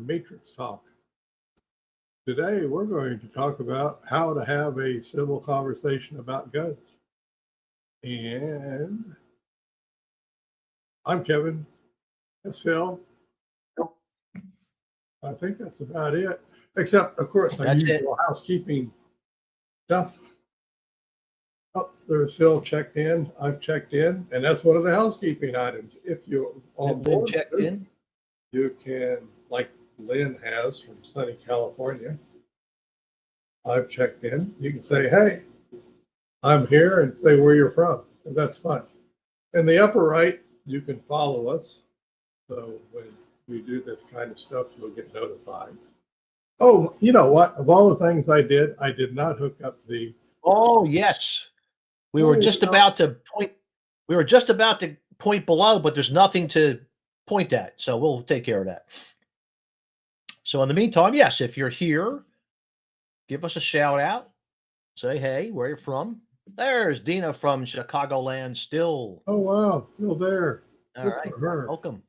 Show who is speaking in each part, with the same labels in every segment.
Speaker 1: Matrix Talk. Today, we're going to talk about how to have a civil conversation about guns. And I'm Kevin. That's Phil. I think that's about it. Except, of course, the usual housekeeping stuff. Oh, there's Phil checked in. I've checked in. And that's one of the housekeeping items. If you're on board,
Speaker 2: checked in,
Speaker 1: you can, like Lynn has from sunny California. I've checked in. You can say, hey, I'm here, and say where you're from, because that's fun. In the upper right, you can follow us. So when we do this kind of stuff, you'll get notified. Oh, you know what? Of all the things I did not hook up the.
Speaker 2: Oh, yes. We were just about to point below, but there's nothing to point at. So we'll take care of that. So in the meantime, yes, if you're here, give us a shout out. Say, hey, where you're from. There's Dina from Chicagoland still.
Speaker 1: Oh, wow. Still there.
Speaker 2: All right. Welcome.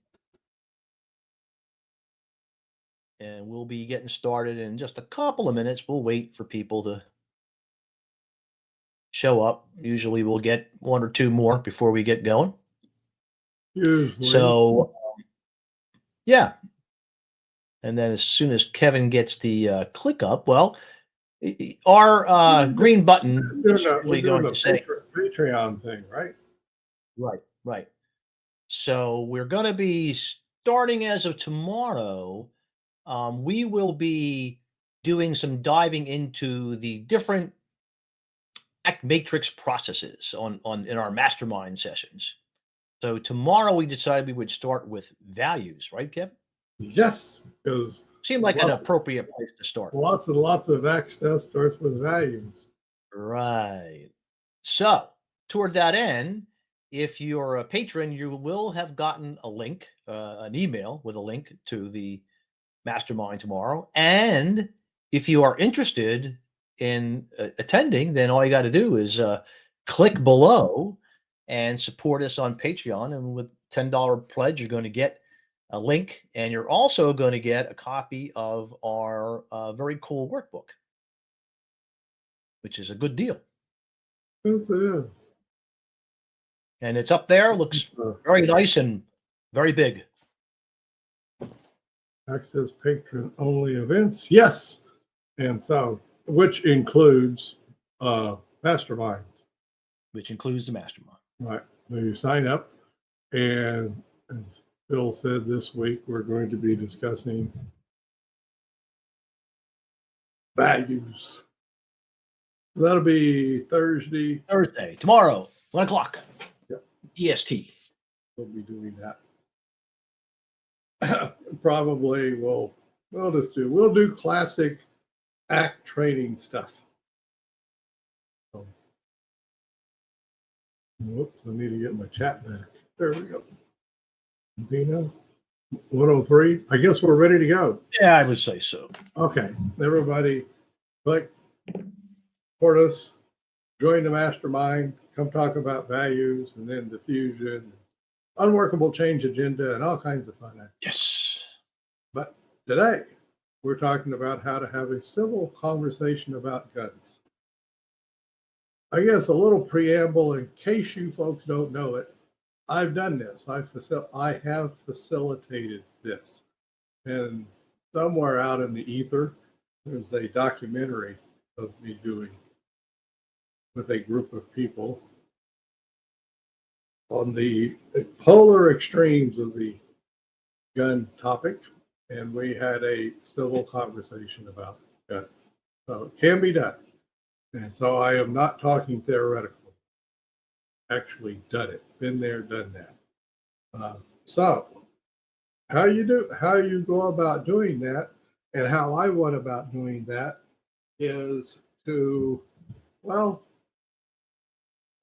Speaker 2: And we'll be getting started in just a couple of minutes. We'll wait for people to show up. Usually we'll get one or two more before we get going.
Speaker 1: Usually.
Speaker 2: So, yeah. And then as soon as Kevin gets the click up, well, our green button is really going to say
Speaker 1: Patreon thing, right?
Speaker 2: Right. So we're going to be starting as of tomorrow. We will be doing some diving into the different matrix processes in our mastermind sessions. So tomorrow we decided we would start with values, right, Kevin?
Speaker 1: Yes, because
Speaker 2: seemed like an appropriate place to start.
Speaker 1: Lots and lots of ACT stuff starts with values.
Speaker 2: Right. So toward that end, if you're a patron, you will have gotten a link, an email with a link to the mastermind tomorrow. And if you are interested in attending, then all you got to do is click below and support us on Patreon. And with $10 pledge, you're going to get a link, and you're also going to get a copy of our very cool workbook, which is a good deal.
Speaker 1: Yes, it is.
Speaker 2: And it's up there. Looks very nice and very big.
Speaker 1: Access patron-only events. Yes. And so, which includes masterminds.
Speaker 2: Which includes the mastermind.
Speaker 1: Right. So you sign up, and as Phil said, this week we're going to be discussing values. So that'll be Thursday,
Speaker 2: tomorrow, 1 o'clock.
Speaker 1: Yep.
Speaker 2: EST.
Speaker 1: We'll be doing that. Probably we'll do classic ACT training stuff. Whoops, I need to get my chat back. There we go. Dino, 103. I guess we're ready to go.
Speaker 2: Yeah, I would say so.
Speaker 1: Okay, everybody, click, support us, join the mastermind, come talk about values, and then diffusion, unworkable change agenda, and all kinds of fun.
Speaker 2: Yes.
Speaker 1: But today, we're talking about how to have a civil conversation about guns. I guess a little preamble in case you folks don't know it. I've done this. I have facilitated this. And somewhere out in the ether, there's a documentary of me doing with a group of people on the polar extremes of the gun topic. And we had a civil conversation about guns. So it can be done. And so I am not talking theoretically. Actually done it. Been there, done that. So how you go about doing that, and how I went about doing that is to, well,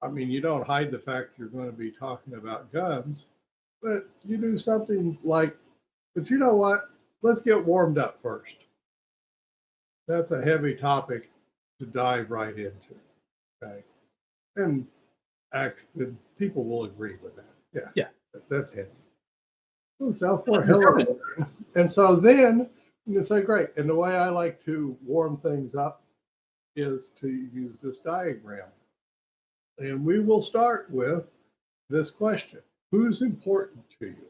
Speaker 1: I mean, you don't hide the fact you're going to be talking about guns, but you do something like, but you know what? Let's get warmed up first. That's a heavy topic to dive right into. Okay. And actually, people will agree with that. Yeah. That's heavy. And so then And you say, great. And the way I like to warm things up is to use this diagram. And we will start with this question: who's important to you?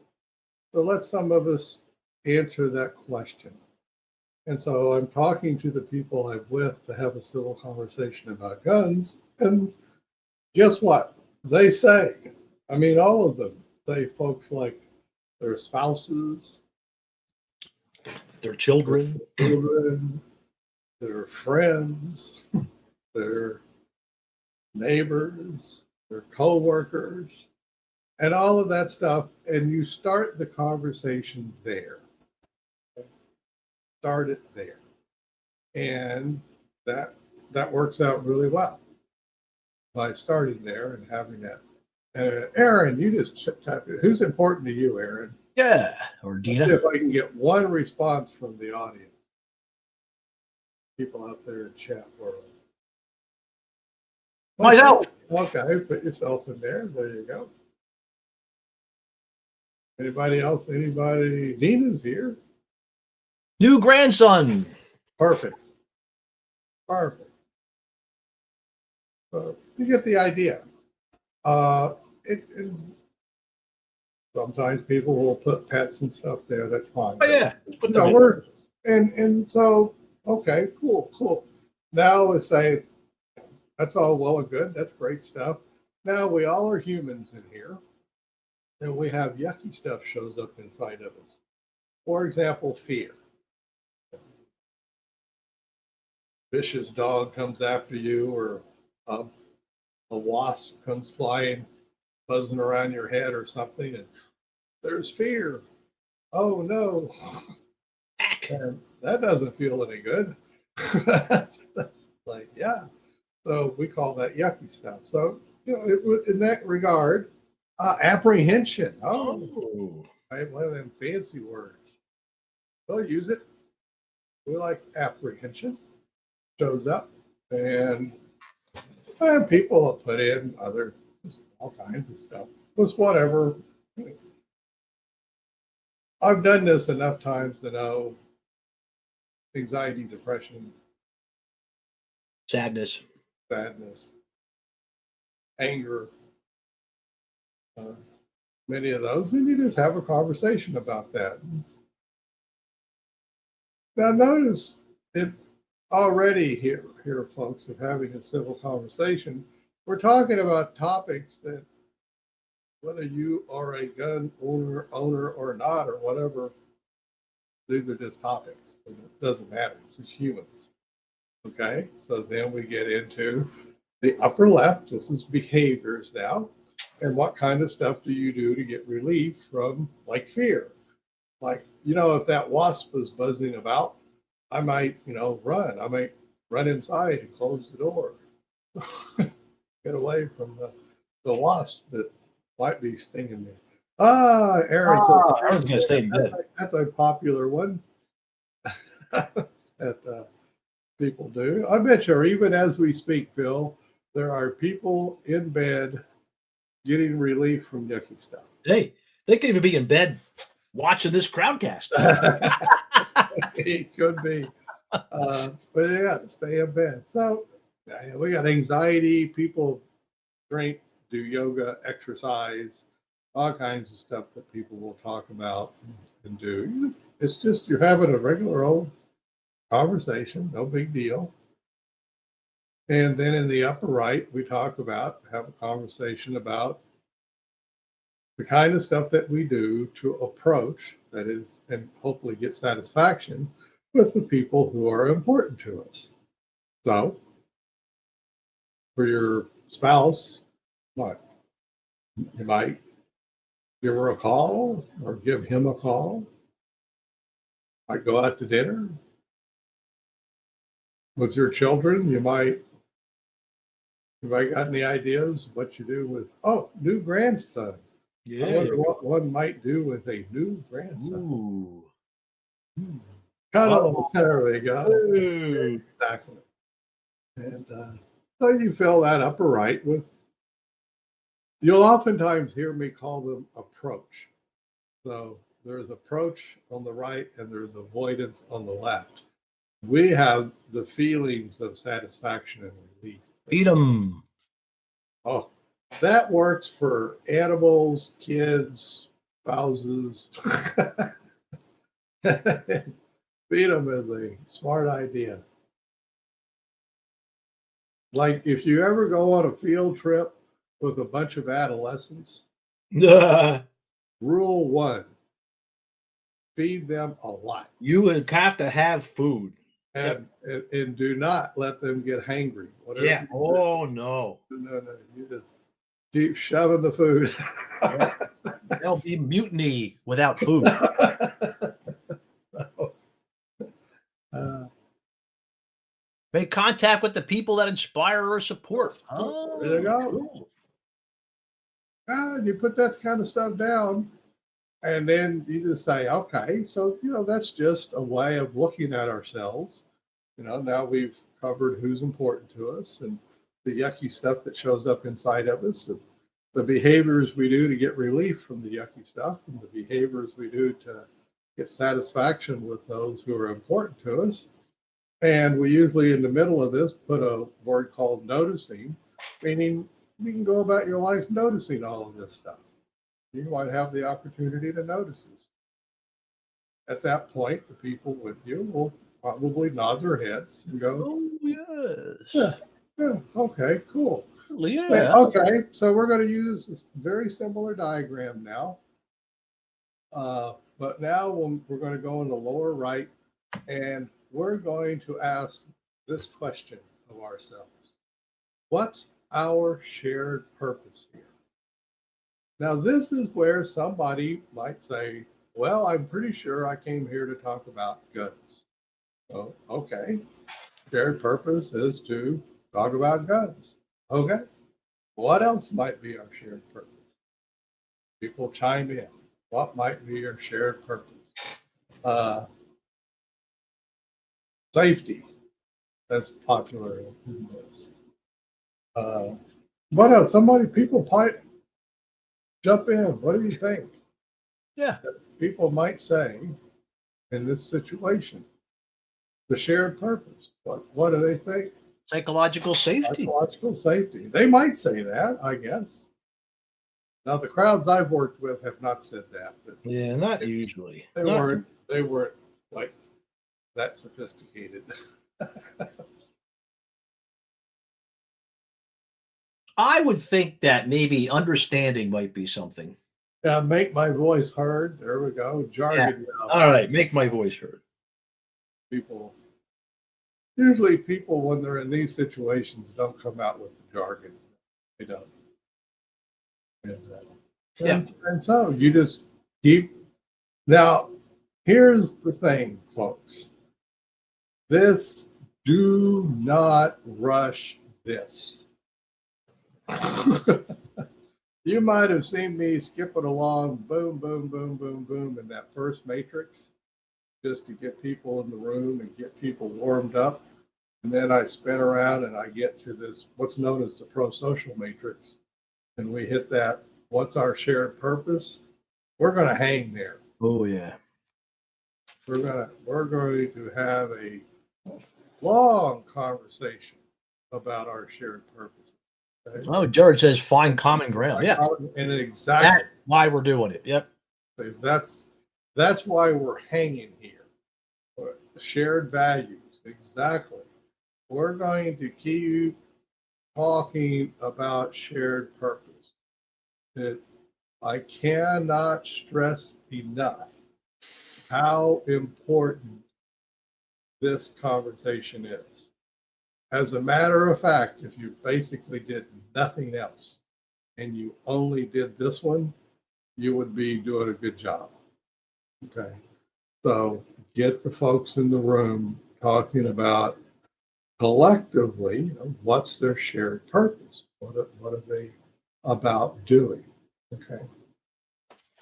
Speaker 1: So let some of us answer that question. And so I'm talking to the people I'm with to have a civil conversation about guns. And guess what? They say, I mean, all of them say folks like their spouses,
Speaker 2: Their children.
Speaker 1: children, their friends, their neighbors, their coworkers, and all of that stuff. And you start the conversation there. Start it there. And that works out really well by starting there and having that. Aaron, you just tapped it. Who's important to you, Aaron?
Speaker 2: Yeah. Or
Speaker 1: Let's see
Speaker 2: Dina.
Speaker 1: if I can get one response from the audience. People out there in chat world.
Speaker 2: Myself.
Speaker 1: Okay, put yourself in there. There you go. Anybody else? Anybody? Dina's here.
Speaker 2: New grandson.
Speaker 1: Perfect. Perfect. So you get the idea. Sometimes people will put pets and stuff there. That's fine.
Speaker 2: Oh yeah. Put
Speaker 1: No,
Speaker 2: them in.
Speaker 1: we're and so okay, cool. Now we say that's all well and good. That's great stuff. Now we all are humans in here, and we have yucky stuff shows up inside of us. For example, fear. Vicious dog comes after you, or a wasp comes flying, buzzing around your head or something, and there's fear. Oh no. And that doesn't feel any good. Like, yeah. So we call that yucky stuff. So, in that regard, apprehension. Oh, right, one of them fancy words. We'll use it. We like apprehension. Shows up, and people will put in all kinds of stuff. Just whatever. I've done this enough times to know anxiety, depression,
Speaker 2: Sadness.
Speaker 1: sadness, anger, many of those, and you just have a conversation about that. Now, notice it already here, folks, of having a civil conversation. We're talking about topics that, whether you are a gun owner or not, or whatever, these are just topics. It doesn't matter. It's just humans. Okay, so then we get into the upper left. This is behaviors now. And what kind of stuff do you do to get relief from, like, fear? Like, if that wasp is buzzing about, I might, run. I might run inside and close the door. Get away from the wasp that might be stinging me. Aaron said,
Speaker 2: I was gonna stay in bed.
Speaker 1: that's a popular one that people do. I bet you, even as we speak, Phil, there are people in bed getting relief from yucky stuff.
Speaker 2: Hey, they could even be in bed watching this crowdcast.
Speaker 1: It could be. But yeah, stay in bed. So we got anxiety. People drink, do yoga, exercise, all kinds of stuff that people will talk about and do. It's just you're having a regular old conversation, no big deal. And then in the upper right, we have a conversation about the kind of stuff that we do to approach, that is, and hopefully get satisfaction with the people who are important to us. So, for your spouse, what? You might give her a call or give him a call. Might go out to dinner. With your children, you might got any ideas what you do with, new grandson. I wonder what one might do with a new grandson.
Speaker 2: Ooh.
Speaker 1: Cuddle. There we go.
Speaker 2: Ooh.
Speaker 1: Exactly. And so you fill that upper right with, you'll oftentimes hear me call them approach. So there's approach on the right and there's avoidance on the left. We have the feelings of satisfaction and relief.
Speaker 2: Feed them.
Speaker 1: Oh, that works for animals, kids, spouses. Feed them is a smart idea. Like if you ever go on a field trip with a bunch of adolescents, rule one, feed them a lot.
Speaker 3: You would have to have food.
Speaker 1: And do not let them get hangry. Whatever
Speaker 3: Yeah.
Speaker 1: you do.
Speaker 3: Oh no.
Speaker 1: No, you just keep shoving the food.
Speaker 2: There'll be mutiny without food. Make contact with the people that inspire or support. Oh,
Speaker 1: there you go.
Speaker 2: cool.
Speaker 1: You put that kind of stuff down, and then you just say, okay, so that's just a way of looking at ourselves. Now we've covered who's important to us and the yucky stuff that shows up inside of us, and the behaviors we do to get relief from the yucky stuff, and the behaviors we do to get satisfaction with those who are important to us. And we usually, in the middle of this, put a word called noticing, meaning you can go about your life noticing all of this stuff. You might have the opportunity to notice this. At that point, the people with you will probably nod their heads and go,
Speaker 2: Oh, yes.
Speaker 1: yeah, okay, cool.
Speaker 2: Yeah.
Speaker 1: Say, okay, so we're going to use this very similar diagram now. But now we're going to go in the lower right, and we're going to ask this question of ourselves. What's our shared purpose here? Now, this is where somebody might say, well, I'm pretty sure I came here to talk about guns. So, okay, shared purpose is to talk about guns. Okay, what else might be our shared purpose? People chime in. What might be your shared purpose? Safety. That's popular in this. What else? People might jump in. What do you think?
Speaker 2: Yeah.
Speaker 1: People might say in this situation, the shared purpose. What do they think?
Speaker 2: Psychological safety.
Speaker 1: Psychological safety. They might say that, I guess. Now, the crowds I've worked with have not said that, but
Speaker 3: Yeah, not usually.
Speaker 1: they weren't like that sophisticated.
Speaker 2: I would think that maybe understanding might be something.
Speaker 1: Yeah, make my voice heard. There we go. Jargon.
Speaker 3: All right, make my voice heard.
Speaker 1: Usually people, when they're in these situations, don't come out with the jargon. They don't. And so you just keep. Now, here's the thing, folks. Do not rush this. You might have seen me skipping along, boom, boom, boom, boom, boom, in that first matrix, just to get people in the room and get people warmed up. And then I spin around and I get to this, what's known as the pro-social matrix. And we hit that, what's our shared purpose? We're going to hang there.
Speaker 2: Oh, yeah.
Speaker 1: We're going to have a long conversation about our shared purpose. Okay?
Speaker 2: Oh, Jared says find common ground. Yeah.
Speaker 1: And exactly.
Speaker 2: That's why we're doing it. Yep.
Speaker 1: That's why we're hanging here. Shared values. Exactly. We're going to keep talking about shared purpose. I cannot stress enough how important this conversation is. As a matter of fact, if you basically did nothing else and you only did this one, you would be doing a good job. Okay. So get the folks in the room talking about collectively, what's their shared purpose? What are they about doing? Okay.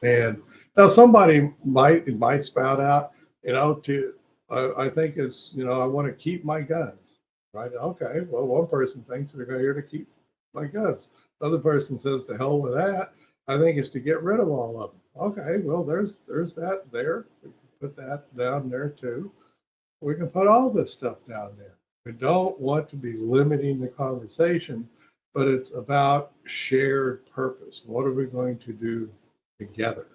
Speaker 1: And now somebody might spout out, I think it's, I want to keep my guns. Right? Okay. Well, one person thinks they're here to keep my guns. Another person says, to hell with that. I think it's to get rid of all of them. Okay, well, there's that there. We can put that down there too. We can put all this stuff down there. We don't want to be limiting the conversation, but it's about shared purpose. What are we going to do together?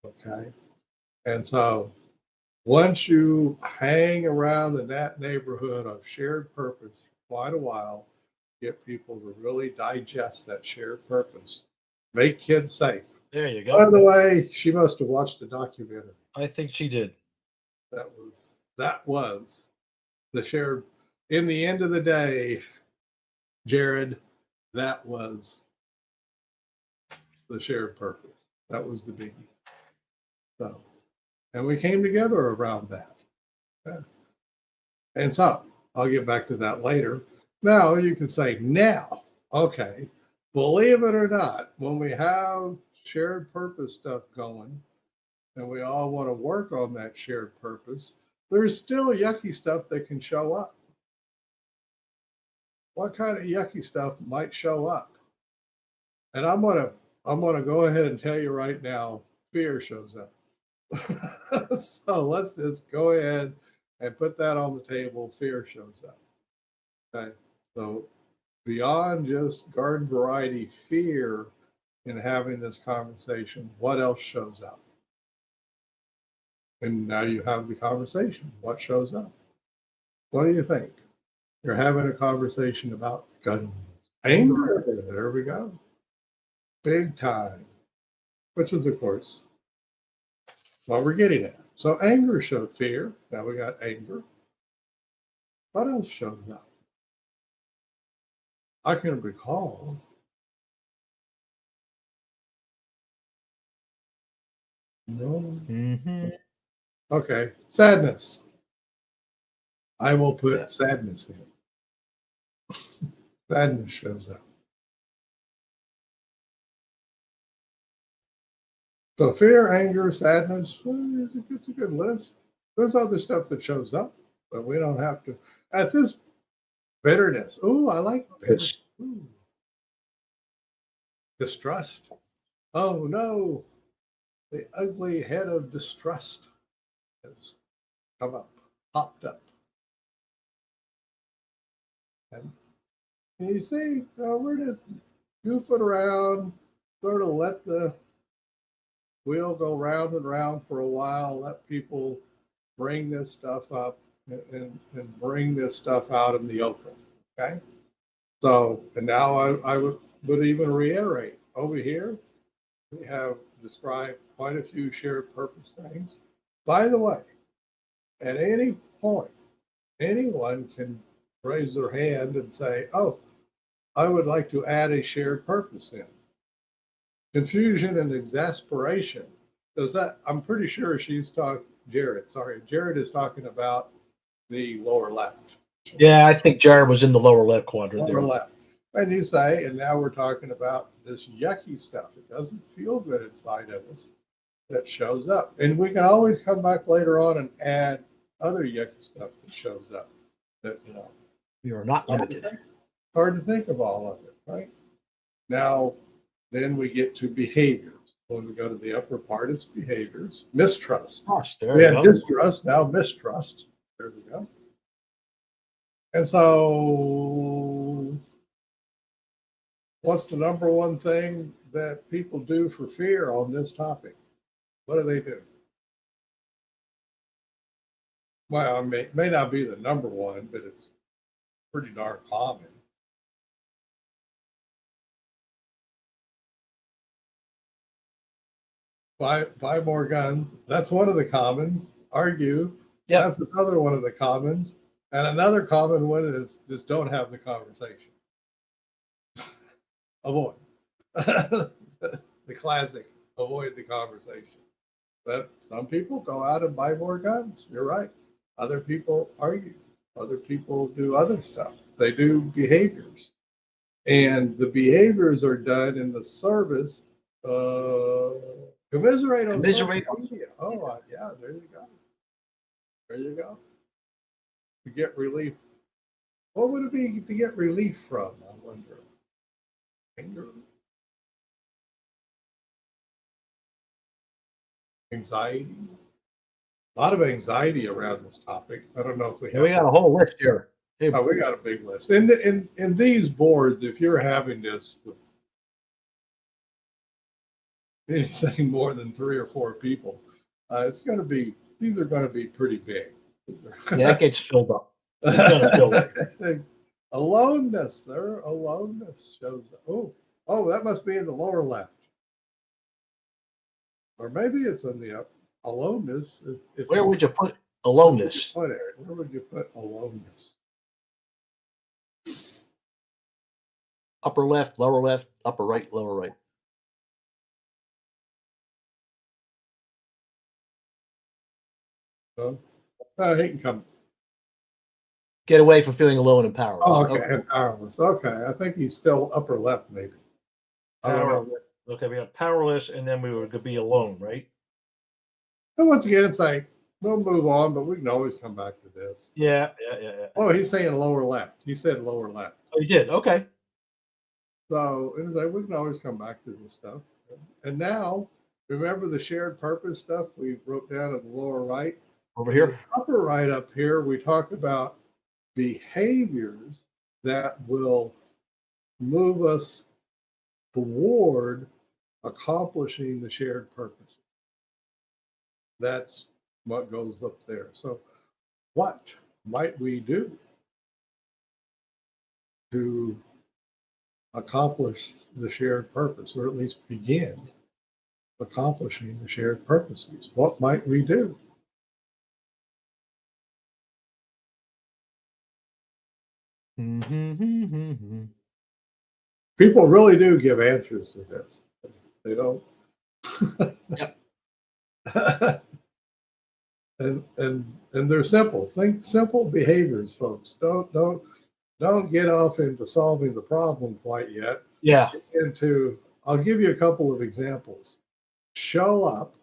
Speaker 1: Okay. And so once you hang around in that neighborhood of shared purpose for quite a while, get people to really digest that shared purpose, make kids safe.
Speaker 2: There you
Speaker 1: By
Speaker 2: go.
Speaker 1: the way, she must have watched the documentary.
Speaker 2: I think she did.
Speaker 1: That was the shared. In the end of the day, Jared, that was the shared purpose. That was the biggie. So, and we came together around that. Yeah. And so I'll get back to that later. Now you can say, now, okay, believe it or not, when we have shared purpose stuff going and we all want to work on that shared purpose, there's still yucky stuff that can show up. What kind of yucky stuff might show up? And I'm gonna go ahead and tell you right now, fear shows up. So let's just go ahead and put that on the table. Fear shows up. Okay. So beyond just garden variety fear in having this conversation, what else shows up? And now you have the conversation. What shows up? What do you think? You're having a conversation about guns. Anger. There we go. Big time. Which is, of course, what we're getting at. So anger showed fear. Now we got anger. What else shows up? I can recall. No.
Speaker 2: Mm-hmm.
Speaker 1: Okay. Sadness. I will put
Speaker 3: Yeah.
Speaker 1: sadness in. Sadness shows up. So fear, anger, sadness, well, it's a good list. There's other stuff that shows up, but we don't have to. At this bitterness. Oh, I like bitterness. Ooh. Distrust. Oh no, the ugly head of distrust has come up, popped up. And you see, we're just goofing around, sort of let the wheel go round and round for a while, let people bring this stuff up and bring this stuff out in the open. Okay. So, and now I would even reiterate over here, we have described quite a few shared purpose things. By the way, at any point, anyone can raise their hand and say, oh, I would like to add a shared purpose in. Confusion and exasperation. Does that, I'm pretty sure she's talking, Jared is talking about the lower left.
Speaker 3: Yeah, I think Jared was in the lower left quadrant
Speaker 1: Lower
Speaker 3: there.
Speaker 1: left. And you say, and now we're talking about this yucky stuff. It doesn't feel good inside of us that shows up. And we can always come back later on and add other yucky stuff that shows up that,
Speaker 2: You are not limited.
Speaker 1: hard to think of all of it, right? Now, then we get to behaviors. When we go to the upper part, it's behaviors. Mistrust.
Speaker 2: Gosh, there
Speaker 1: We
Speaker 2: you
Speaker 1: had
Speaker 2: go.
Speaker 1: distrust, now mistrust. There we go. And so, what's the number one thing that people do for fear on this topic? What do they do? Well, it may not be the number one, but it's pretty darn common. Buy more guns. That's one of the commons. Argue.
Speaker 2: Yep.
Speaker 1: That's another one of the commons. And another common one is just don't have the conversation. Avoid. The classic, avoid the conversation. But some people go out and buy more guns. You're right. Other people argue. Other people do other stuff. They do behaviors. And the behaviors are done in the service. Commiserate on
Speaker 2: Commiserate.
Speaker 1: social media. Oh, yeah, there you go. There you go. To get relief. What would it be to get relief from? I wonder. Anger. anxiety. A lot of anxiety around this topic. I don't know if we have.
Speaker 3: We got a whole list here. Hey,
Speaker 1: Oh, we got a big list. In these boards, if you're having this with anything more than 3 or 4 people, these are going to be pretty big.
Speaker 3: yeah, it gets filled up. It's gonna fill up.
Speaker 1: Aloneness. Their aloneness shows. Oh, that must be in the lower left, or maybe it's in the up. Aloneness.
Speaker 3: Where would you put aloneness?
Speaker 1: Where would you put aloneness?
Speaker 3: Upper left, upper right, lower right.
Speaker 1: So, he can come.
Speaker 3: Get away from feeling alone and powerless.
Speaker 1: Oh, okay, and powerless. Okay, I think he's still upper left, maybe. I don't know.
Speaker 3: Powerless. Okay, we got powerless, and then we would be alone, right?
Speaker 1: And once again, it's like we'll move on, but we can always come back to this.
Speaker 3: Yeah.
Speaker 1: Oh, he's saying lower left. He said lower left.
Speaker 3: Oh, you did. Okay.
Speaker 1: So it's like we can always come back to this stuff. And now, remember the shared purpose stuff we wrote down at the lower right?
Speaker 3: Over here.
Speaker 1: Upper right up here, we talk about behaviors that will move us toward accomplishing the shared purpose. That's what goes up there. So what might we do to accomplish the shared purpose, or at least begin accomplishing the shared purposes? What might we do? People really do give answers to this. They don't.
Speaker 3: Yep.
Speaker 1: and they're simple. Think simple behaviors, folks. Don't get off into solving the problem quite yet.
Speaker 3: Yeah.
Speaker 1: I'll give you a couple of examples. Show up.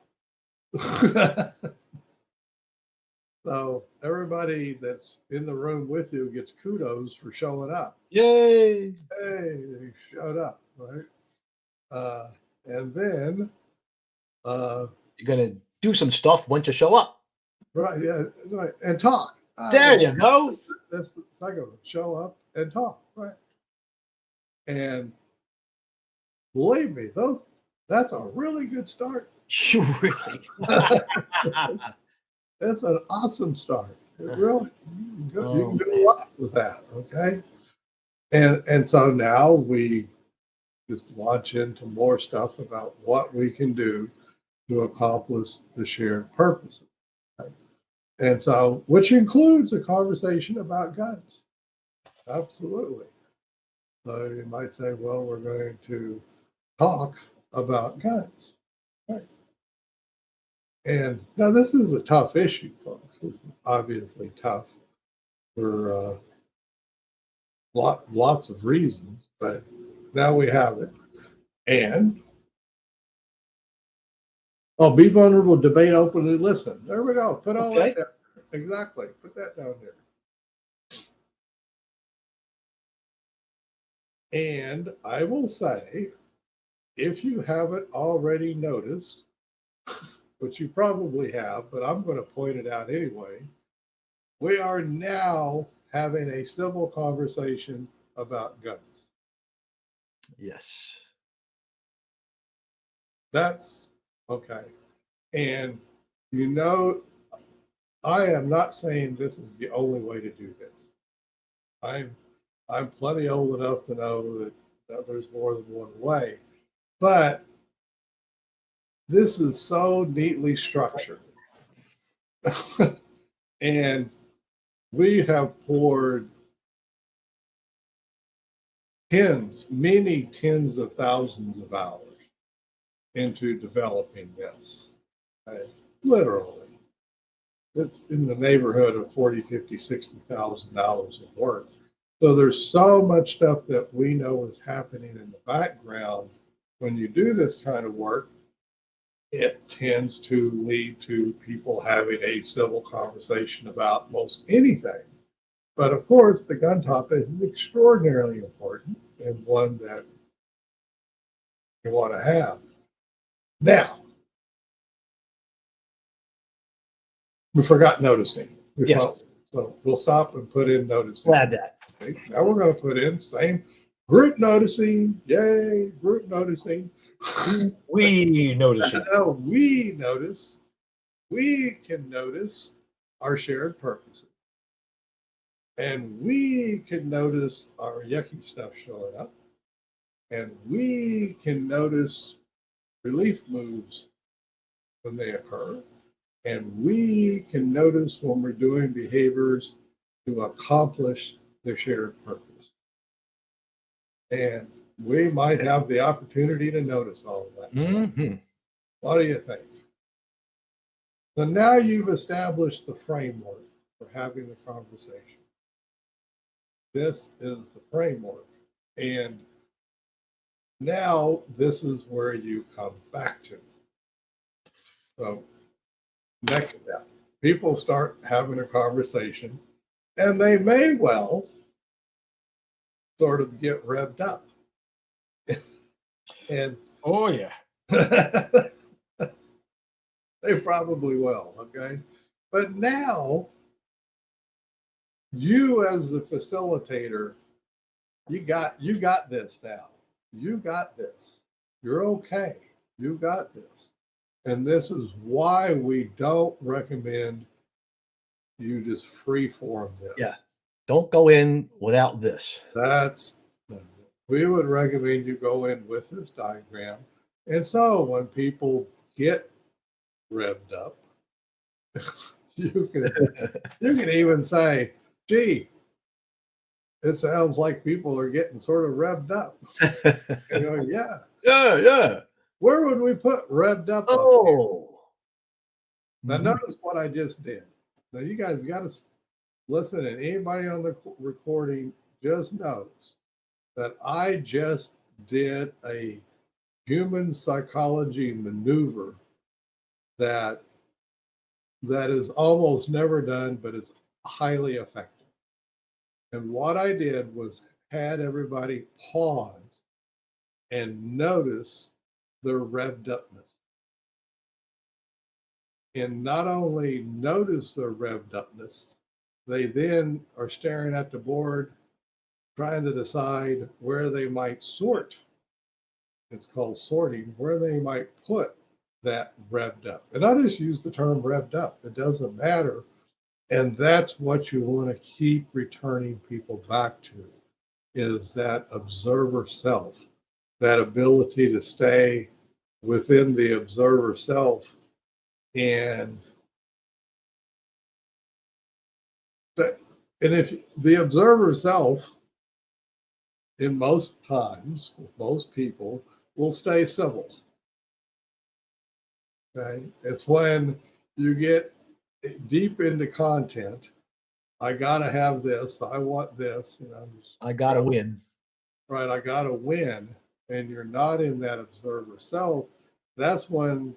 Speaker 1: So everybody that's in the room with you gets kudos for showing up.
Speaker 3: Yay.
Speaker 1: Hey, they showed up, right? And then
Speaker 3: You're gonna do some stuff once you show up.
Speaker 1: right, yeah, right, and talk.
Speaker 3: There you go.
Speaker 1: That's the second one. Show up and talk, right? And believe me, that's a really good start.
Speaker 3: You really.
Speaker 1: That's an awesome start. It really, you can do a lot with that, okay? And so now we just launch into more stuff about what we can do to accomplish the shared purposes. Right? And so, which includes a conversation about guns. Absolutely. So you might say, well, we're going to talk about guns. Right. And now this is a tough issue, folks. It's obviously tough for lots of reasons, but now we have it. And be vulnerable, debate openly, listen. There we go. Put all that down. Exactly. Put that down there. And I will say, if you haven't already noticed, which you probably have, but I'm going to point it out anyway, we are now having a civil conversation about guns.
Speaker 3: Yes.
Speaker 1: That's okay. And I am not saying this is the only way to do this. I'm plenty old enough to know that there's more than one way. But this is so neatly structured. And we have poured many tens of thousands of hours into developing this. Okay? Literally. It's in the neighborhood of $40,000, $50,000, $60,000 of work. So there's so much stuff that we know is happening in the background. When you do this kind of work, it tends to lead to people having a civil conversation about most anything. But of course, the gun topic is extraordinarily important and one that you want to have. Now, We forgot noticing.
Speaker 2: Yes.
Speaker 1: So we'll stop and put in noticing.
Speaker 2: Glad that.
Speaker 1: Okay, now we're going to put in same group noticing. Yay, group noticing.
Speaker 2: We notice it.
Speaker 1: Now we notice. We can notice our shared purposes. And we can notice our yucky stuff showing up. And we can notice relief moves when they occur. And we can notice when we're doing behaviors to accomplish the shared purpose. And we might have the opportunity to notice all of that stuff.
Speaker 2: Mm-hmm.
Speaker 1: What do you think? So now you've established the framework for having the conversation. This is the framework. And now this is where you come back to. So next step, people start having a conversation and they may well sort of get revved up. And
Speaker 2: Oh, yeah.
Speaker 1: they probably will, okay? But now, you as the facilitator, you got this now. You got this. You're okay. You got this. And this is why we don't recommend you just free form this.
Speaker 3: Yeah. Don't go in without this.
Speaker 1: We would recommend you go in with this diagram. And so when people get revved up, you can even say, gee, it sounds like people are getting sort of revved up. You know, yeah.
Speaker 3: Yeah.
Speaker 1: Where would we put revved up?
Speaker 3: Oh.
Speaker 1: Now notice what I just did. Now you guys got to listen, and anybody on the recording just knows that I just did a human psychology maneuver that is almost never done, but it's highly effective. And what I did was had everybody pause and notice their revved upness. And not only notice their revved upness, they then are staring at the board, trying to decide where they might sort. It's called sorting, where they might put that revved up. And I just use the term revved up. It doesn't matter. And that's what you want to keep returning people back to, is that observer self, that ability to stay within the observer self. And if the observer self, in most times, with most people, will stay civil. Okay, it's when you get deep into content. I gotta have this. I want this. You know,
Speaker 3: I gotta win.
Speaker 1: Right, I gotta win. And you're not in that observer self. That's when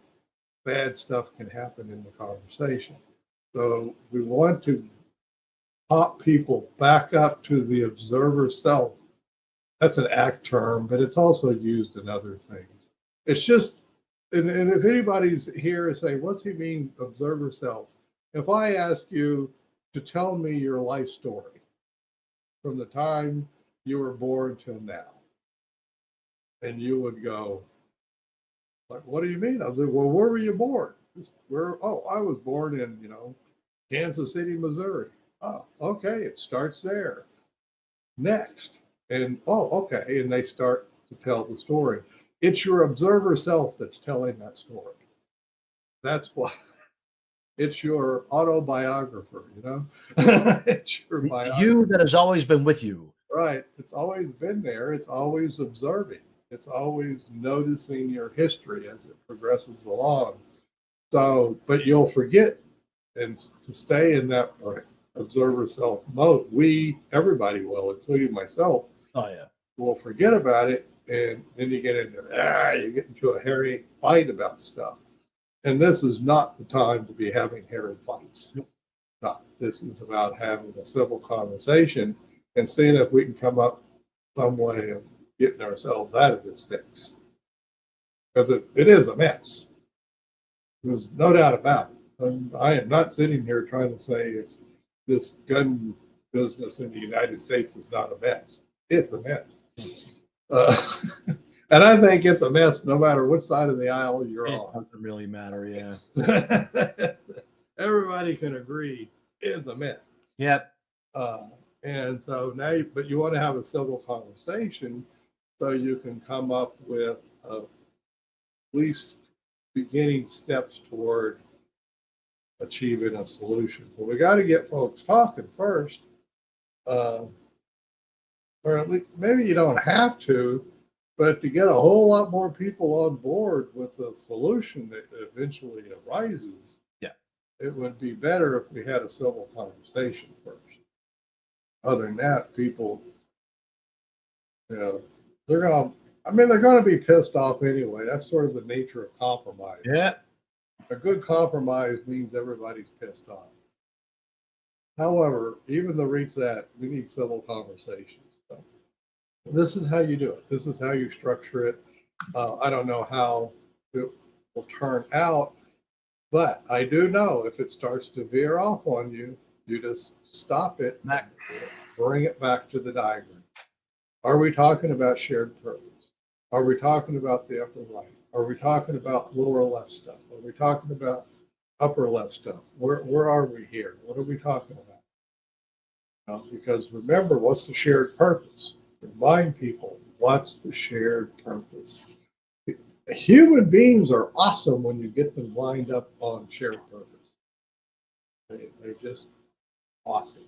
Speaker 1: bad stuff can happen in the conversation. So we want to pop people back up to the observer self. That's an ACT term, but it's also used in other things. It's just, and if anybody's here and say, what's he mean, observer self? If I ask you to tell me your life story from the time you were born till now, and you would go, like, what do you mean? I was like, well, where were you born? I was born in, Kansas City, Missouri. Oh, okay, it starts there. Next. And, oh, okay. And they start to tell the story. It's your observer self that's telling that story. That's why it's your autobiographer, It's your biographer.
Speaker 3: You that has always been with you.
Speaker 1: Right. It's always been there. It's always observing. It's always noticing your history as it progresses along. So, but you'll forget, and to stay in that observer self mode, everybody will, including myself,
Speaker 3: Oh yeah,
Speaker 1: will forget about it, and then you get into a hairy fight about stuff. And this is not the time to be having hairy fights. Not. This is about having a civil conversation and seeing if we can come up some way of getting ourselves out of this fix. Because it is a mess. There's no doubt about it. I am not sitting here trying to say it's this gun business in the United States is not a mess. It's a mess. Uh, and I think it's a mess no matter what side of the aisle you're
Speaker 3: It
Speaker 1: on.
Speaker 3: doesn't really matter. Yeah.
Speaker 1: Everybody can agree it's a mess.
Speaker 3: Yep.
Speaker 1: And so now, but you want to have a civil conversation so you can come up with at least beginning steps toward achieving a solution. But we got to get folks talking first, or at least maybe you don't have to, but to get a whole lot more people on board with the solution that eventually arises,
Speaker 3: Yeah,
Speaker 1: it would be better if we had a civil conversation first. Other than that, people, they're going to be pissed off anyway. That's sort of the nature of compromise.
Speaker 3: yeah.
Speaker 1: A good compromise means everybody's pissed off. However, even to reach that, we need civil conversations. So this is how you do it. This is how you structure it. I don't know how it will turn out, but I do know if it starts to veer off on you, you just stop it, bring it back to the diagram. Are we talking about shared purpose? Are we talking about the upper right? Are we talking about lower left stuff? Are we talking about upper left stuff? Where are we here? What are we talking about? Because remember, what's the shared purpose? Remind people, what's the shared purpose? Human beings are awesome when you get them lined up on shared purpose. They're just awesome.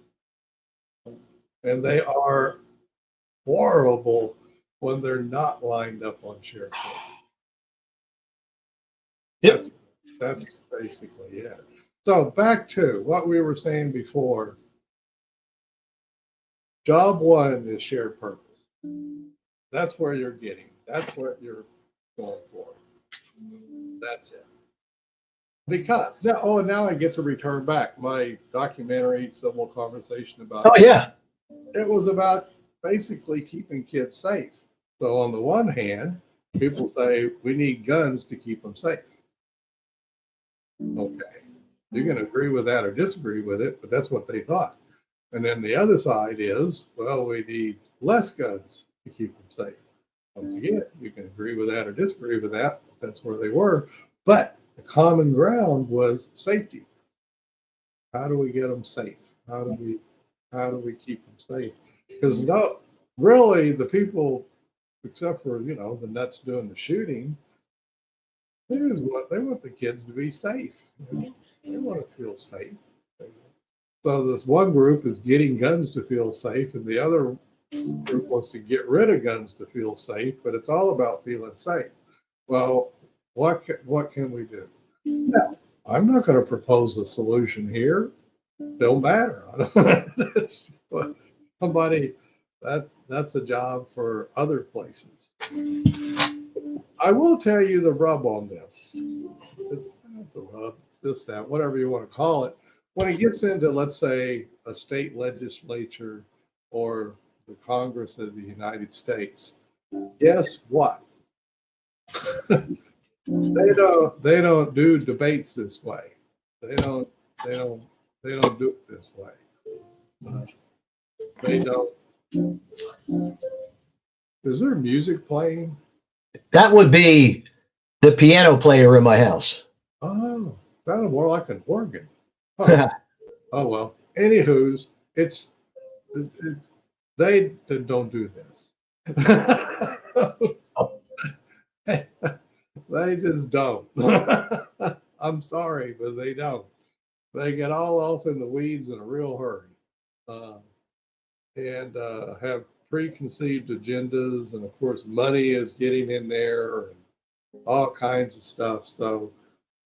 Speaker 1: And they are horrible when they're not lined up on shared purpose.
Speaker 3: Yep.
Speaker 1: That's basically it. So back to what we were saying before. Job one is shared purpose. That's where you're getting. That's what you're going for. That's it. Because now I get to return back my documentary civil conversation about.
Speaker 3: Oh yeah.
Speaker 1: It was about basically keeping kids safe. So on the one hand, people say we need guns to keep them safe. Okay, you can agree with that or disagree with it, but that's what they thought. And then the other side is, well, we need less guns to keep them safe. Once again, you can agree with that or disagree with that, but that's where they were. But the common ground was safety. How do we get them safe? How do we keep them safe? Because really the people, except for the nuts doing the shooting, they want the kids to be safe. They want to feel safe. So this one group is getting guns to feel safe, and the other group wants to get rid of guns to feel safe. But it's all about feeling safe. Well, what can we do? Now, I'm not going to propose a solution here. Don't matter. That's somebody. That's a job for other places. I will tell you the rub on this. It's a rub, it's this, that, whatever you want to call it. When it gets into, let's say, a state legislature or the Congress of the United States, guess what? They don't do debates this way. They don't do it this way. They don't. Is there music playing?
Speaker 3: That would be the piano player in my house.
Speaker 1: Oh, sounded more like an organ. Huh. Oh well. Anywho's, they don't do this. They just don't. I'm sorry, but they don't. They get all off in the weeds in a real hurry, and have preconceived agendas, and of course, money is getting in there, and all kinds of stuff. So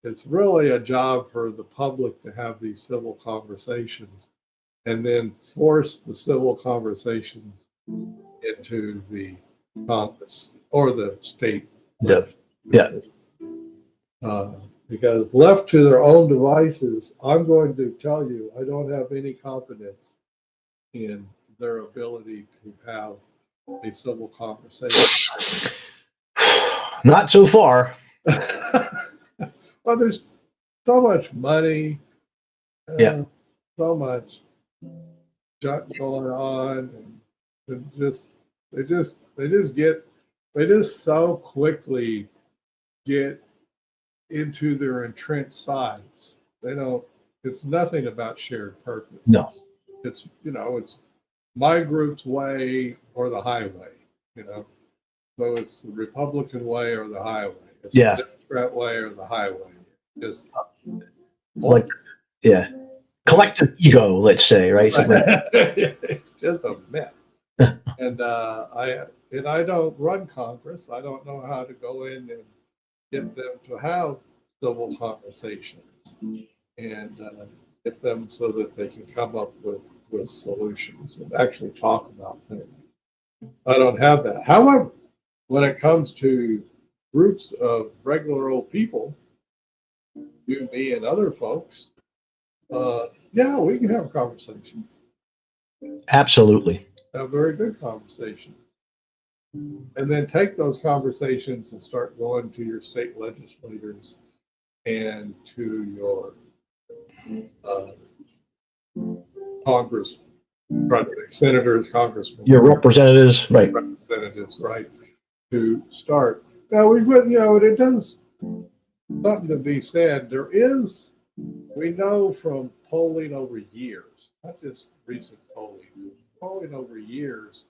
Speaker 1: it's really a job for the public to have these civil conversations, and then force the civil conversations into the Congress or the state.
Speaker 3: Yeah.
Speaker 1: Because left to their own devices, I'm going to tell you, I don't have any confidence in their ability to have a civil conversation.
Speaker 3: Not so far.
Speaker 1: Well, there's so much money,
Speaker 3: Yeah.
Speaker 1: so much junk going on, and they just so quickly get into their entrenched sides. They don't. It's nothing about shared purpose.
Speaker 3: No.
Speaker 1: It's it's my group's way or the highway. So it's the Republican way or the highway. It's
Speaker 3: Yeah.
Speaker 1: the Democrat way or the highway. Just
Speaker 3: Like, yeah. Collective ego, let's say, right? Something like-
Speaker 1: it's just a mess. And I don't run Congress. I don't know how to go in and get them to have civil conversations and get them so that they can come up with solutions and actually talk about things. I don't have that. However, when it comes to groups of regular old people, you, me, and other folks, yeah, we can have a conversation,
Speaker 3: Absolutely.
Speaker 1: a very good conversation. And then take those conversations and start going to your state legislators and to your Congress, senators, congressmen,
Speaker 3: Your representatives, right?
Speaker 1: representatives, right, to start. Now it does something to be said. We know from polling over years, not just recent polling over years,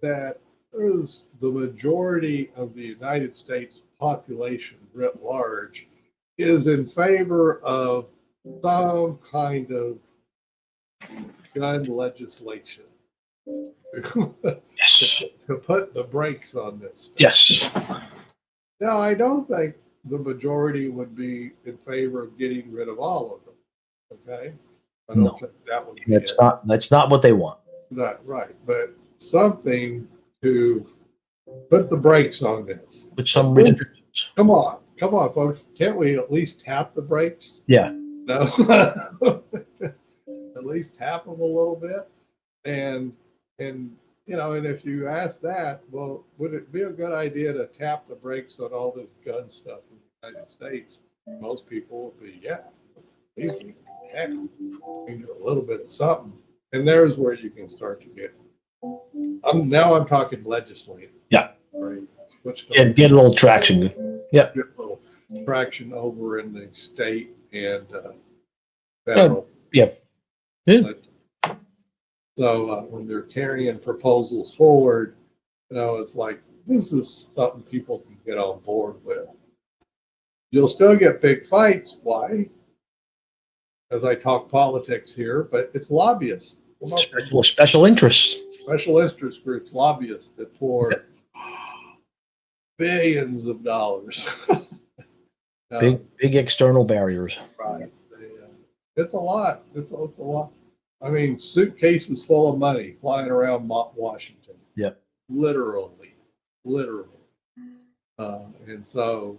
Speaker 1: that there's the majority of the United States population writ large is in favor of some kind of gun legislation
Speaker 3: Yes.
Speaker 1: to put the brakes on this stuff.
Speaker 3: Yes.
Speaker 1: Now, I don't think the majority would be in favor of getting rid of all of them. Okay, I don't
Speaker 3: No.
Speaker 1: think that would be it.
Speaker 3: That's not what they want.
Speaker 1: Not right, but something to put the brakes on this.
Speaker 3: With some restrictions.
Speaker 1: Come on, folks. Can't we at least tap the brakes?
Speaker 3: Yeah.
Speaker 1: No, at least tap them a little bit, and and if you ask that, well, would it be a good idea to tap the brakes on all this gun stuff in the United States? Most people would be, yeah, we can do a little bit of something, and there's where you can start to get. I'm talking legislative.
Speaker 3: Yeah.
Speaker 1: Right.
Speaker 3: Get a little traction. Yep.
Speaker 1: Get a little traction over in the state and federal.
Speaker 3: Yep. Yeah.
Speaker 1: So when they're carrying proposals forward, it's like, this is something people can get on board with. You'll still get big fights. Why? As I talk politics here, but it's lobbyists.
Speaker 3: Special interests.
Speaker 1: Special interest groups, lobbyists that pour billions of dollars.
Speaker 3: Big external barriers.
Speaker 1: Right. It's a lot. It's a lot. I mean, suitcases full of money flying around Washington.
Speaker 3: Yep.
Speaker 1: Literally. And so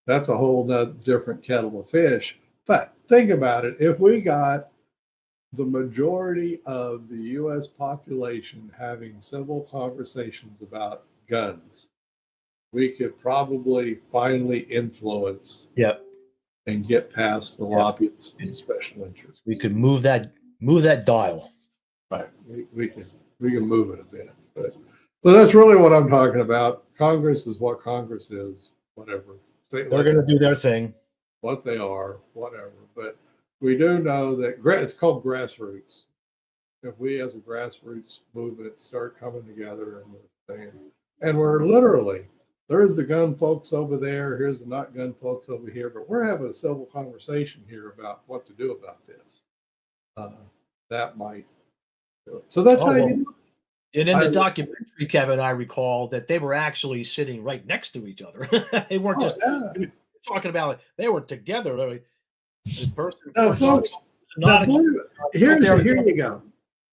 Speaker 1: that's a whole nother different kettle of fish. But think about it. If we got the majority of the U.S. population having civil conversations about guns, we could probably finally influence
Speaker 3: Yep.
Speaker 1: and get past the lobbyists and special interests.
Speaker 3: We could move that dial.
Speaker 1: Right. We can move it a bit. But so that's really what I'm talking about. Congress is what Congress is, whatever.
Speaker 3: They're going to do their thing.
Speaker 1: What they are, whatever. But we do know that it's called grassroots. If we as a grassroots movement start coming together and we're saying, and we're literally, there's the gun folks over there, here's the not gun folks over here, but we're having a civil conversation here about what to do about this. That might do it. So that's how you do it.
Speaker 2: And in the documentary, Kevin, I recall that they were actually sitting right next to each other. They weren't just talking about it. They were together. This person,
Speaker 1: folks, here you go.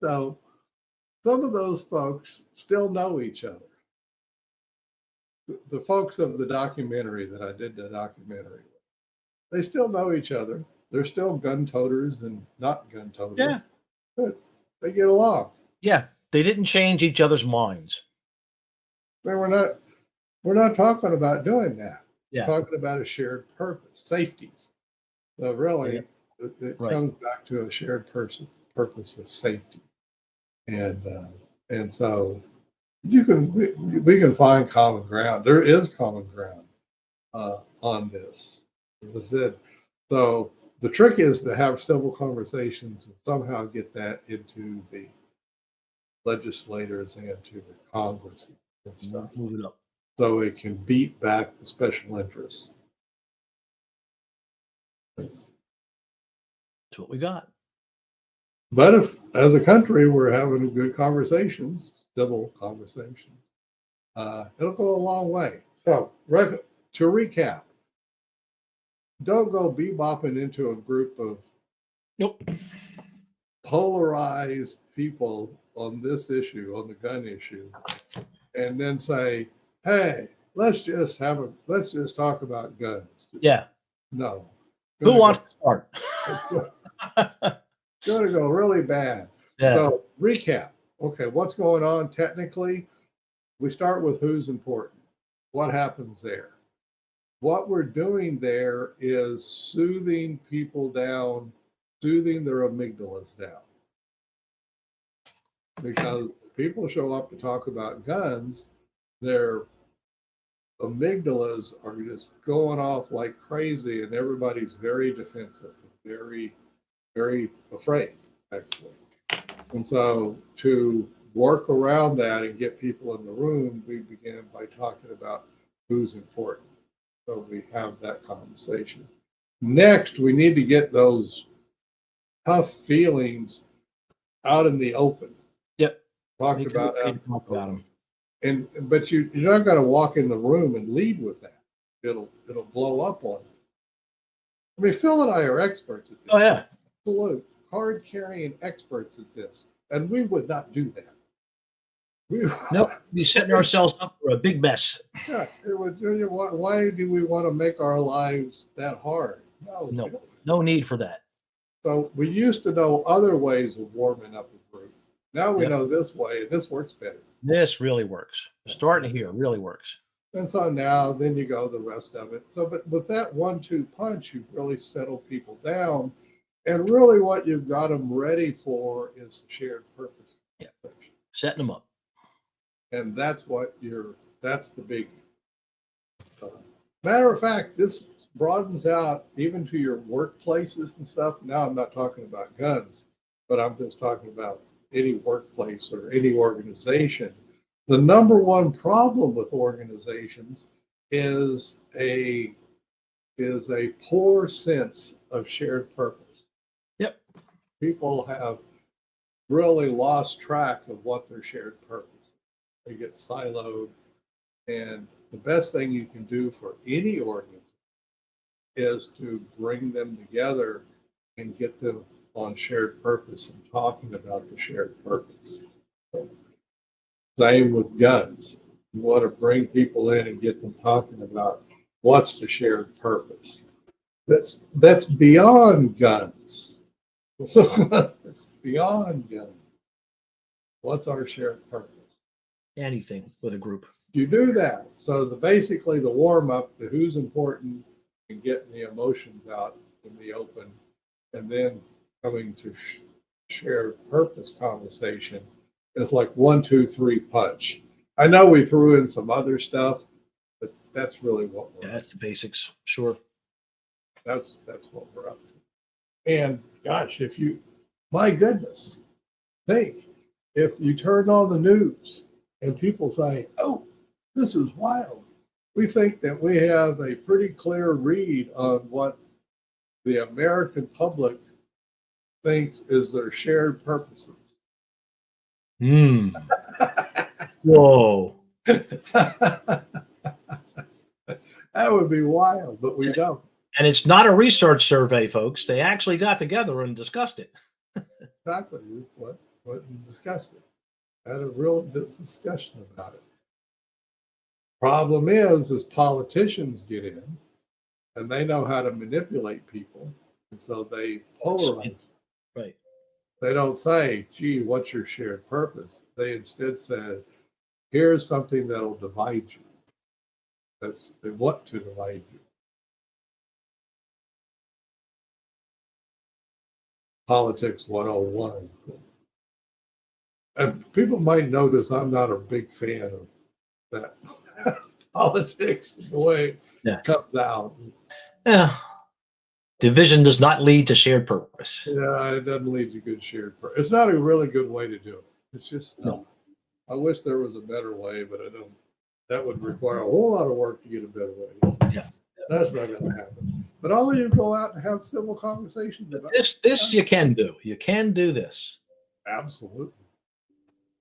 Speaker 1: So some of those folks still know each other. The folks of the documentary that I did the documentary with, they still know each other. They're still gun toters and not gun toters.
Speaker 2: Yeah.
Speaker 1: But they get along.
Speaker 2: Yeah. They didn't change each other's minds.
Speaker 1: We're not talking about doing that.
Speaker 2: Yeah.
Speaker 1: We're talking about a shared purpose, safety. So really,
Speaker 2: Yeah.
Speaker 1: it
Speaker 2: Right.
Speaker 1: comes back to a shared purpose of safety. And so we can find common ground. There is common ground on this. As I said, so the trick is to have civil conversations and somehow get that into the legislators and to the Congress and stuff,
Speaker 2: Move it up.
Speaker 1: so it can beat back the special interests. That's-
Speaker 2: That's what we got.
Speaker 1: But if, as a country, we're having good conversations, civil conversations, it'll go a long way. So, to recap, don't go bebopping into a group of
Speaker 2: Nope.
Speaker 1: polarized people on this issue, on the gun issue, and then say, "Hey, let's just talk about guns."
Speaker 2: Yeah.
Speaker 1: No.
Speaker 2: Who wants to start?
Speaker 1: It's going to go really bad.
Speaker 2: Yeah.
Speaker 1: So, recap. Okay, what's going on technically? We start with who's important. What happens there? What we're doing there is soothing people down, soothing their amygdalas down. Because people show up to talk about guns, their amygdalas are just going off like crazy, and everybody's very defensive, very, very afraid, actually. And so to work around that and get people in the room, we began by talking about who's important. So we have that conversation. Next, we need to get those tough feelings out in the open.
Speaker 2: Yep.
Speaker 1: Talked
Speaker 2: Make it
Speaker 1: about
Speaker 2: okay
Speaker 1: that.
Speaker 2: to talk about 'em.
Speaker 1: But you're not going to walk in the room and lead with that. It'll blow up on you. I mean, Phil and I are experts at this.
Speaker 2: Oh yeah.
Speaker 1: Absolute card carrying experts at this, and we would not do that.
Speaker 2: Nope. We're setting ourselves up for a big mess.
Speaker 1: Yeah, it would. Why do we want to make our lives that hard? No.
Speaker 2: No.
Speaker 1: we don't.
Speaker 2: No need for that.
Speaker 1: So we used to know other ways of warming up a group. Now we
Speaker 2: Yep.
Speaker 1: know this way, and this works better.
Speaker 2: This really works. Starting here really works.
Speaker 1: And so now, then you go the rest of it. So, but with that 1-2 punch, you've really settled people down. And really, what you've got them ready for is shared purpose.
Speaker 2: Yeah. Setting them up.
Speaker 1: And that's the biggie. Matter of fact, this broadens out even to your workplaces and stuff. Now, I'm not talking about guns, but I'm just talking about any workplace or any organization. The number one problem with organizations is a poor sense of shared purpose.
Speaker 2: Yep.
Speaker 1: People have really lost track of what their shared purpose is. They get siloed, and the best thing you can do for any organization is to bring them together and get them on shared purpose and talking about the shared purpose. Same with guns. You want to bring people in and get them talking about what's the shared purpose. That's beyond guns. So it's beyond guns. What's our shared purpose?
Speaker 2: Anything with a group.
Speaker 1: You do that. So basically the warm up, the who's important, and getting the emotions out in the open, and then coming to shared purpose conversation. It's like 1, 2, 3 punch. I know we threw in some other stuff, but that's really what
Speaker 2: Yeah, that's the basics. Sure.
Speaker 1: that's what we're up to. And gosh, my goodness, think if you turn on the news and people say, "Oh, this is wild," we think that we have a pretty clear read on what the American public thinks is their shared purposes.
Speaker 2: Hmm. Whoa.
Speaker 1: That would be wild, but we don't.
Speaker 2: And it's not a research survey, folks. They actually got together and discussed it.
Speaker 1: Exactly what we discussed it. Had a real discussion about it. Problem is politicians get in and they know how to manipulate people, and so they polarize.
Speaker 2: Right.
Speaker 1: They don't say, "Gee, what's your shared purpose?" They instead said, "Here's something that'll divide you." They want to divide you. politics 101. And people might notice I'm not a big fan of that politics, the way
Speaker 2: Yeah.
Speaker 1: it comes out.
Speaker 2: Yeah. Division does not lead to shared purpose.
Speaker 1: Yeah, it doesn't lead to good shared. It's not a really good way to do it. It's just
Speaker 2: No.
Speaker 1: I wish there was a better way, but I don't. That would require a whole lot of work to get a better way.
Speaker 2: Yeah.
Speaker 1: That's not going to happen. But all of you go out and have civil conversations about
Speaker 2: This you can do. You can do this.
Speaker 1: absolutely.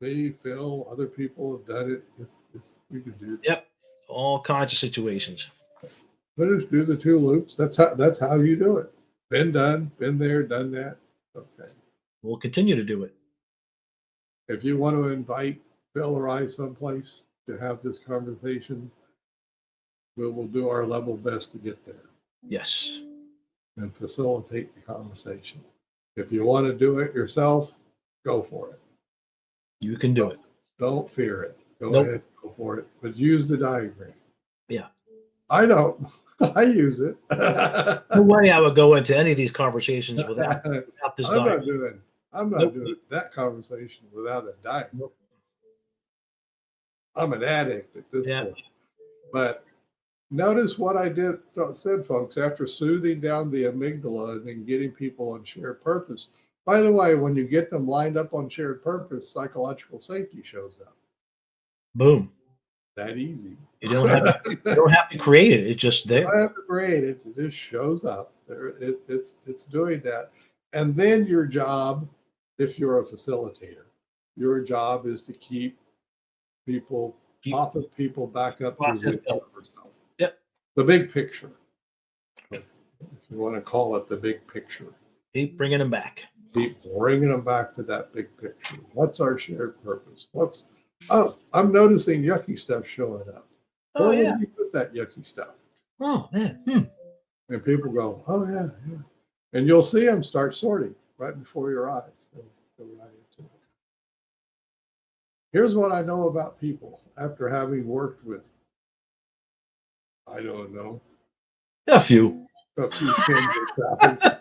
Speaker 1: Me, Phil, other people have done it. You can do it.
Speaker 2: Yep. All kinds of situations.
Speaker 1: But just do the two loops. That's how you do it. Been done, been there, done that. Okay.
Speaker 2: We'll continue to do it.
Speaker 1: If you want to invite Phil or I someplace to have this conversation, we will do our level best to get there
Speaker 2: Yes.
Speaker 1: and facilitate the conversation. If you want to do it yourself, go for it.
Speaker 2: You can do it.
Speaker 1: Don't fear it. Go
Speaker 2: Nope.
Speaker 1: ahead, go for it. But use the diagram.
Speaker 2: Yeah.
Speaker 1: I don't. I use it.
Speaker 2: No way I would go into any of these conversations without this
Speaker 1: I'm
Speaker 2: diagram.
Speaker 1: not
Speaker 2: Nope.
Speaker 1: doing that conversation without a diet.
Speaker 2: Nope.
Speaker 1: I'm an addict at this
Speaker 2: Yeah.
Speaker 1: point. But notice what I said, folks, after soothing down the amygdala and then getting people on shared purpose. By the way, when you get them lined up on shared purpose, psychological safety shows up.
Speaker 2: Boom.
Speaker 1: That easy.
Speaker 2: You don't have to, you don't have to create it. It's just there.
Speaker 1: I have to create it. It just shows up. It's doing that. And then your job, if you're a facilitator, your job is to keep popping people back up to
Speaker 2: Process
Speaker 1: the
Speaker 2: built.
Speaker 1: yourself.
Speaker 2: Yep.
Speaker 1: The big picture. If you want to call it the big picture.
Speaker 2: Keep bringing them back.
Speaker 1: Keep bringing them back to that big picture. What's our shared purpose? I'm noticing yucky stuff showing up.
Speaker 2: Oh,
Speaker 1: Where
Speaker 2: yeah.
Speaker 1: would you put that yucky stuff?
Speaker 2: Oh, man.
Speaker 1: And people go, oh, yeah. And you'll see them start sorting right before your eyes. They'll go right into it. Here's what I know about people after having worked with, I don't know,
Speaker 2: A few.
Speaker 1: a few tens of thousands.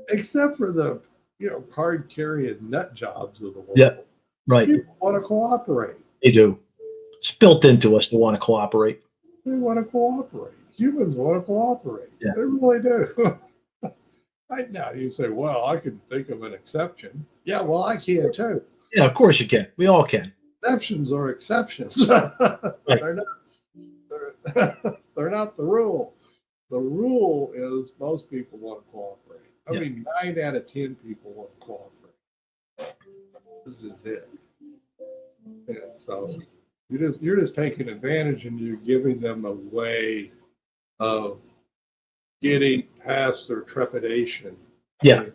Speaker 1: Except for the, card carrying nut jobs of the world.
Speaker 2: Yeah. Right.
Speaker 1: People want to cooperate.
Speaker 2: They do. It's built into us to want to cooperate.
Speaker 1: They want to cooperate. Humans want to cooperate.
Speaker 2: Yeah.
Speaker 1: They really do. Right now, you say, well, I can think of an exception. Yeah, well, I can too.
Speaker 2: Yeah, of course you can. We all can.
Speaker 1: Exceptions are exceptions. They're not the rule. The rule is most people want to cooperate. I
Speaker 2: Yeah.
Speaker 1: mean, 9 out of 10 people want to cooperate. This is it. Yeah, so you're just taking advantage and you're giving them a way of getting past their trepidation.
Speaker 2: Yeah.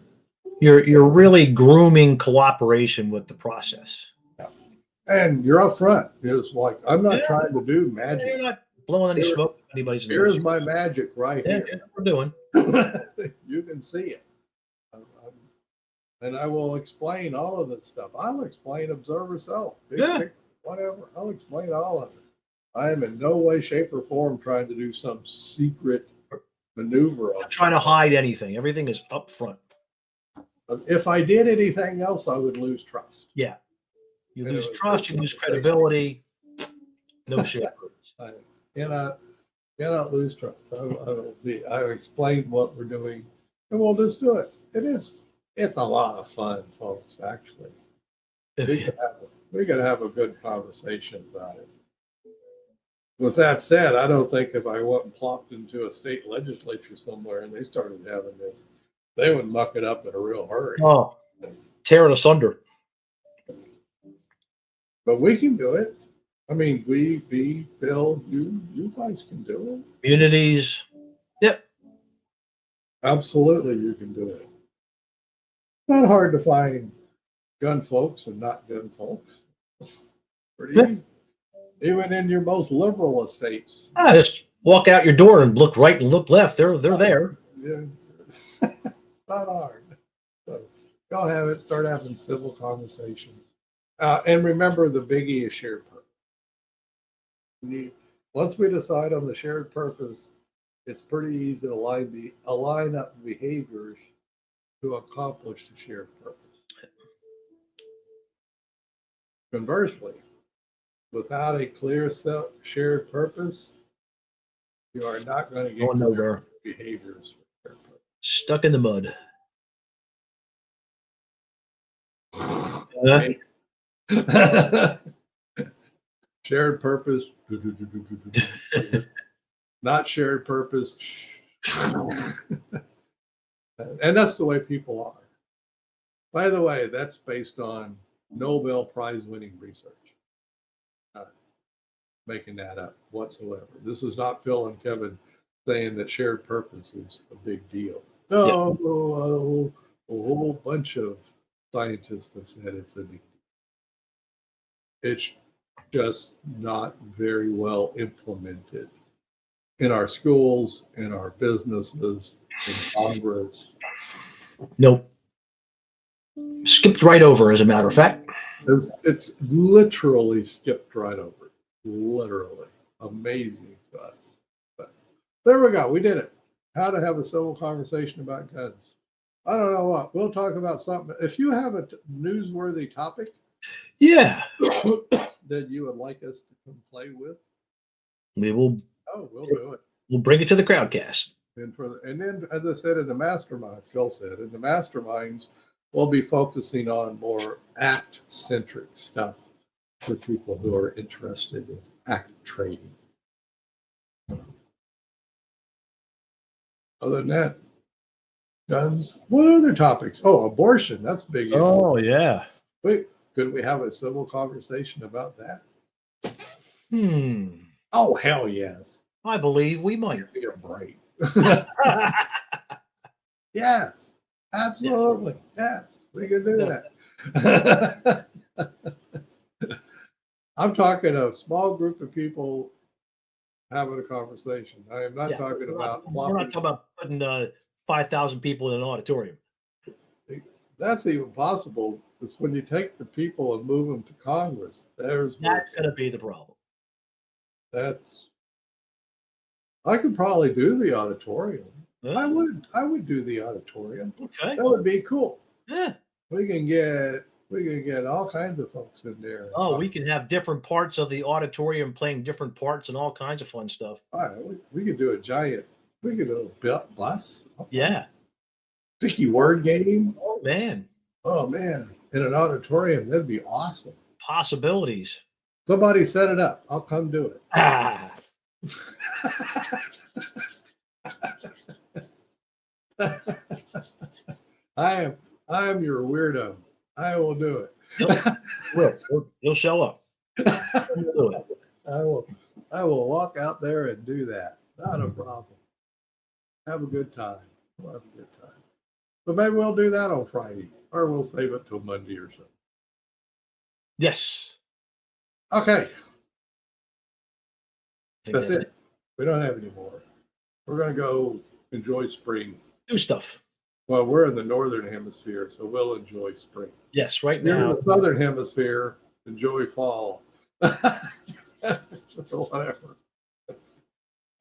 Speaker 2: You're really grooming cooperation with the process.
Speaker 1: And you're up front. It's like, I'm not
Speaker 2: Yeah.
Speaker 1: trying to do
Speaker 2: You're
Speaker 1: magic.
Speaker 2: not blowing any smoke in anybody's
Speaker 1: Here's
Speaker 2: nose.
Speaker 1: my magic right
Speaker 2: Yeah,
Speaker 1: here.
Speaker 2: yeah, we're doing.
Speaker 1: You can see it. And I will explain all of that stuff. I'll explain observer self, big
Speaker 2: Yeah.
Speaker 1: picture, whatever. I'll explain all of it. I am in no way, shape, or form trying to do some secret maneuver.
Speaker 2: Not trying to hide anything. Everything is up front.
Speaker 1: If I did anything else, I would lose trust.
Speaker 2: Yeah. You
Speaker 1: And
Speaker 2: lose
Speaker 1: it was
Speaker 2: trust, you
Speaker 1: just
Speaker 2: lose
Speaker 1: like-
Speaker 2: credibility. No shit.
Speaker 1: I cannot lose trust. I've explained what we're doing, and we'll just do it. It's a lot of fun, folks. Actually, we could have a good conversation about it. With that said, I don't think if I went and plopped into a state legislature somewhere and they started having this, they would muck it up in a real hurry.
Speaker 2: Oh, tear it asunder.
Speaker 1: But we can do it. I mean, Phil, you guys can do it.
Speaker 2: Communities. Yep.
Speaker 1: Absolutely, you can do it. Not hard to find gun folks and not gun folks. Pretty
Speaker 2: Yeah.
Speaker 1: easy. Even in your most liberal estates.
Speaker 2: Just walk out your door and look right and look left. They're there.
Speaker 1: Yeah. It's not hard. So go have it. Start having civil conversations. And remember, the biggie is shared purpose. Once we decide on the shared purpose, it's pretty easy to align up behaviors to accomplish the shared purpose. Conversely, without a clear shared purpose, you are not going to get
Speaker 3: Going nowhere.
Speaker 1: behaviors.
Speaker 3: Stuck in the mud.
Speaker 1: Shared purpose, not shared purpose. And that's the way people are. By the way, that's based on Nobel Prize winning research. Not making that up whatsoever. This is not Phil and Kevin saying that shared purpose is a big deal. No, a whole bunch of scientists have said it's a big deal. It's just not very well implemented in our schools, in our businesses, in Congress.
Speaker 3: Nope. Skipped right over, as a matter of fact.
Speaker 1: It's literally skipped right over. Literally. Amazing to us. But there we go. We did it. How to have a civil conversation about guns. I don't know what. We'll talk about something. If you have a newsworthy topic
Speaker 3: Yeah.
Speaker 1: that you would like us to come play with,
Speaker 3: We'll
Speaker 1: we'll do it.
Speaker 3: bring it to the Crowdcast.
Speaker 1: And then, as I said in the mastermind, Phil said in the masterminds, we'll be focusing on more act-centric stuff for people who are interested in act trading. Other than that, guns. What other topics? Oh, abortion. That's a big.
Speaker 3: Oh, yeah.
Speaker 1: Wait, could we have a civil conversation about that? Oh, hell yes.
Speaker 3: I believe we might.
Speaker 1: Give me a break. Yes, absolutely. Yes, we can do that. I'm talking a small group of people having a conversation. I am not
Speaker 3: Yeah,
Speaker 1: talking about.
Speaker 3: We're not talking about putting 5,000 people in an auditorium.
Speaker 1: That's even possible. It's when you take the people and move them to Congress. That's
Speaker 3: going to be the problem.
Speaker 1: I could probably do the auditorium.
Speaker 3: Huh?
Speaker 1: I would do the auditorium.
Speaker 3: Okay.
Speaker 1: That would be cool.
Speaker 3: Yeah.
Speaker 1: We can get all kinds of folks in there.
Speaker 3: Oh, we can have different parts of the auditorium playing different parts and all kinds of fun stuff.
Speaker 1: We could do a bus.
Speaker 3: Yeah.
Speaker 1: Sticky word game.
Speaker 3: Oh, man.
Speaker 1: Oh man, in an auditorium, that'd be awesome.
Speaker 3: Possibilities.
Speaker 1: Somebody set it up. I'll come do it.
Speaker 3: Ah.
Speaker 1: I am your weirdo. I will do
Speaker 3: it. He'll show up. He'll do it.
Speaker 1: I will walk out there and do that. Not a problem. Have a good time. We'll have a good time. So maybe we'll do that on Friday, or we'll save it till Monday or so.
Speaker 3: Yes.
Speaker 1: Okay.
Speaker 3: That's
Speaker 1: it. We don't have any more. We're going to go enjoy spring.
Speaker 3: Do stuff.
Speaker 1: Well, we're in the northern hemisphere, so we'll enjoy spring.
Speaker 3: Yes, right
Speaker 1: You're
Speaker 3: now.
Speaker 1: in the southern hemisphere, enjoy fall. Whatever.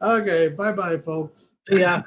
Speaker 1: Okay, bye-bye, folks.
Speaker 3: Yeah.